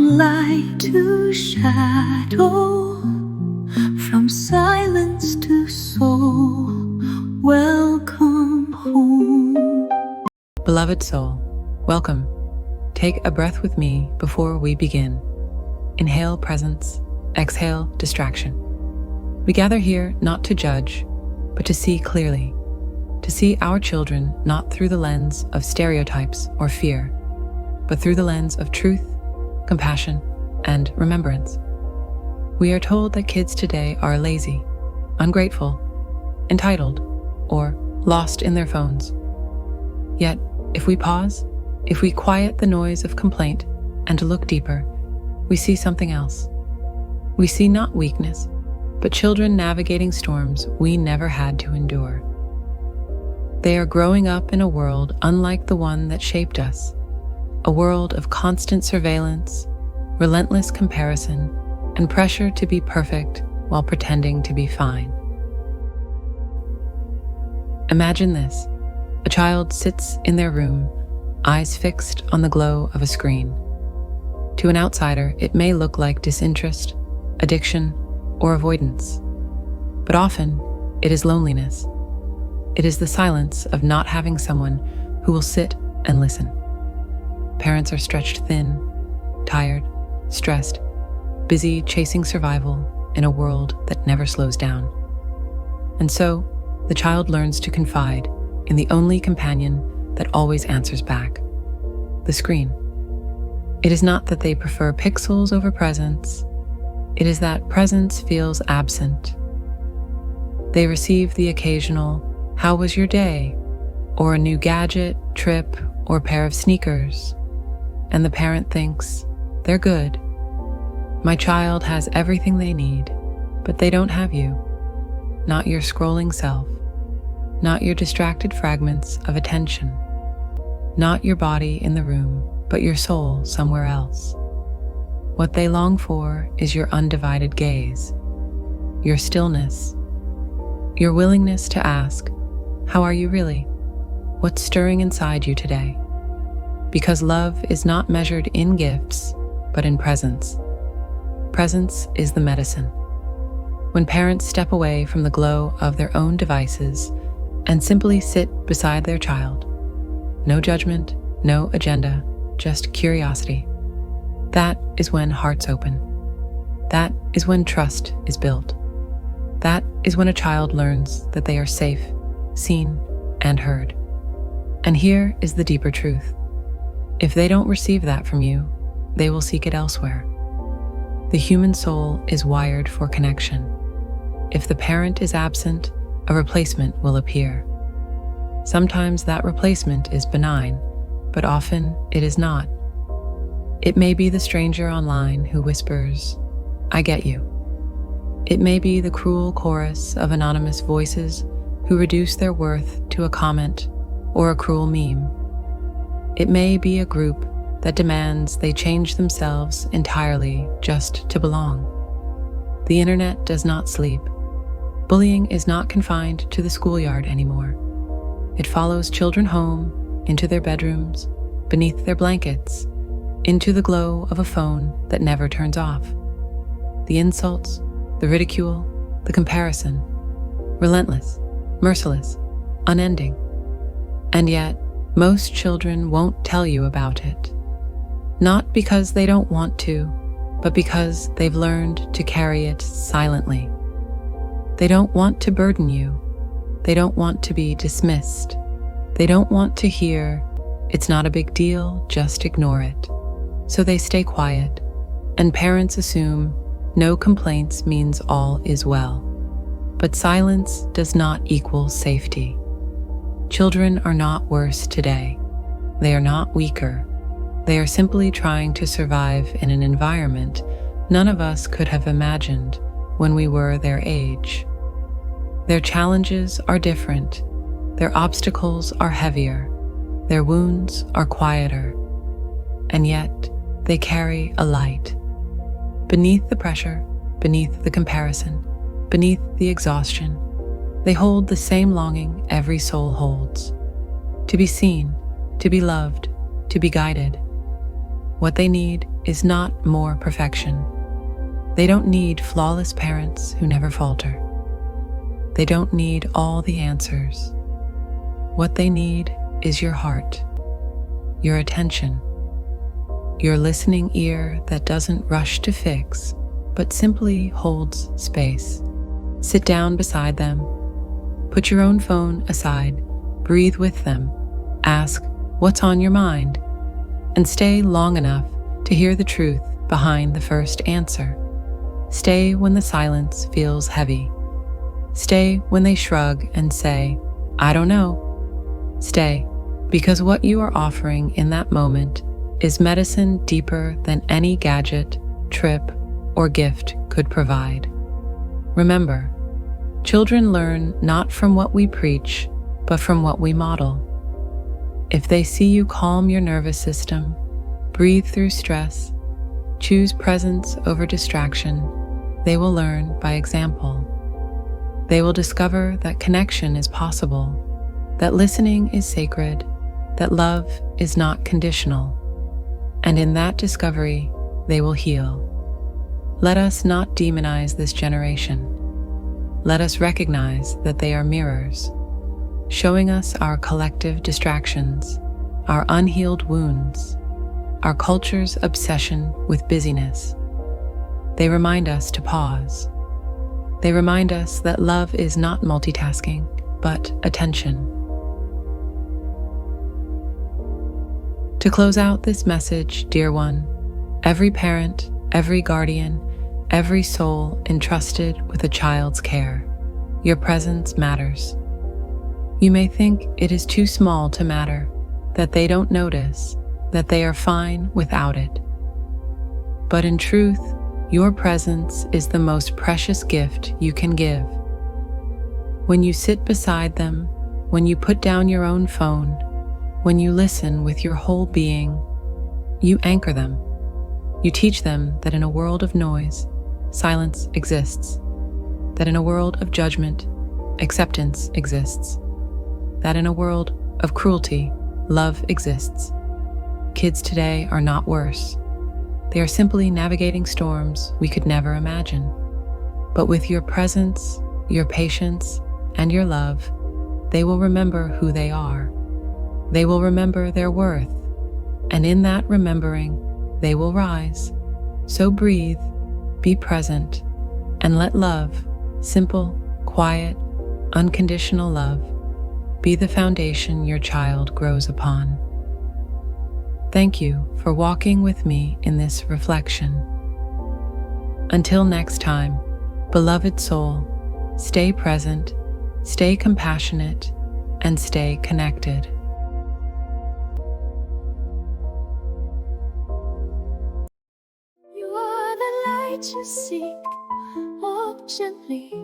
From light to shadow, from silence to soul, welcome home. Beloved soul, welcome. Take a breath with me before we begin. Inhale presence, exhale distraction. We gather here not to judge, but to see clearly, to see our children not through the lens of stereotypes or fear, but through the lens of truth, compassion, and remembrance. We are told that kids today are lazy, ungrateful, entitled, or lost in their phones. Yet, if we pause, if we quiet the noise of complaint and look deeper, we see something else. We see not weakness, but children navigating storms we never had to endure. They are growing up in a world unlike the one that shaped us, a world of constant surveillance, relentless comparison, and pressure to be perfect while pretending to be fine. Imagine this. A child sits in their room, eyes fixed on the glow of a screen. To an outsider, it may look like disinterest, addiction, or avoidance. But often, it is loneliness. It is the silence of not having someone who will sit and listen. Parents are stretched thin, tired, stressed, busy chasing survival in a world that never slows down. And so, the child learns to confide in the only companion that always answers back, the screen. It is not that they prefer pixels over presence. It is that presence feels absent. They receive the occasional, "How was your day?" or a new gadget, trip, or pair of sneakers. And the parent thinks, "They're good. My child has everything they need, but they don't have you. Not your scrolling self, not your distracted fragments of attention, not your body in the room, but your soul somewhere else. What they long for is your undivided gaze, your stillness, your willingness to ask, 'How are you really? What's stirring inside you today?' Because love is not measured in gifts, but in presence. Presence is the medicine. When parents step away from the glow of their own devices and simply sit beside their child, no judgment, no agenda, just curiosity, that is when hearts open. That is when trust is built. That is when a child learns that they are safe, seen, and heard. And here is the deeper truth. If they don't receive that from you, they will seek it elsewhere. The human soul is wired for connection. If the parent is absent, a replacement will appear. Sometimes that replacement is benign, but often it is not. It may be the stranger online who whispers, "I get you." It may be the cruel chorus of anonymous voices who reduce their worth to a comment or a cruel meme. It may be a group that demands they change themselves entirely just to belong. The internet does not sleep. Bullying is not confined to the schoolyard anymore. It follows children home, into their bedrooms, beneath their blankets, into the glow of a phone that never turns off. The insults, the ridicule, the comparison, relentless, merciless, unending. And yet, most children won't tell you about it. Not because they don't want to, but because they've learned to carry it silently. They don't want to burden you. They don't want to be dismissed. They don't want to hear, "It's not a big deal, just ignore it." So they stay quiet, and parents assume no complaints means all is well. But silence does not equal safety. Children are not worse today. They are not weaker. They are simply trying to survive in an environment none of us could have imagined when we were their age. Their challenges are different. Their obstacles are heavier. Their wounds are quieter. And yet, they carry a light. Beneath the pressure, beneath the comparison, beneath the exhaustion, they hold the same longing every soul holds. To be seen, to be loved, to be guided. What they need is not more perfection. They don't need flawless parents who never falter. They don't need all the answers. What they need is your heart, your attention, your listening ear that doesn't rush to fix, but simply holds space. Sit down beside them. Put your own phone aside. Breathe with them. Ask, "What's on your mind?" And stay long enough to hear the truth behind the first answer. Stay when the silence feels heavy. Stay when they shrug and say, "I don't know." Stay, because what you are offering in that moment is medicine deeper than any gadget, trip, or gift could provide. Remember, children learn not from what we preach, but from what we model. If they see you calm your nervous system, breathe through stress, choose presence over distraction, they will learn by example. They will discover that connection is possible, that listening is sacred, that love is not conditional. And in that discovery, they will heal. Let us not demonize this generation. Let us recognize that they are mirrors, showing us our collective distractions, our unhealed wounds, our culture's obsession with busyness. They remind us to pause. They remind us that love is not multitasking, but attention. To close out this message, dear one, every parent, every guardian, every soul entrusted with a child's care, your presence matters. You may think it is too small to matter, that they don't notice, that they are fine without it. But in truth, your presence is the most precious gift you can give. When you sit beside them, when you put down your own phone, when you listen with your whole being, you anchor them. You teach them that in a world of noise, silence exists, that in a world of judgment, acceptance exists, that in a world of cruelty, love exists. Kids today are not worse. They are simply navigating storms we could never imagine. But with your presence, your patience, and your love, they will remember who they are. They will remember their worth. And in that remembering, they will rise. So breathe, be present, and let love, simple, quiet, unconditional love, be the foundation your child grows upon. Thank you for walking with me in this reflection. Until next time, beloved soul, stay present, stay compassionate, and stay connected. You are the light you seek, walk gently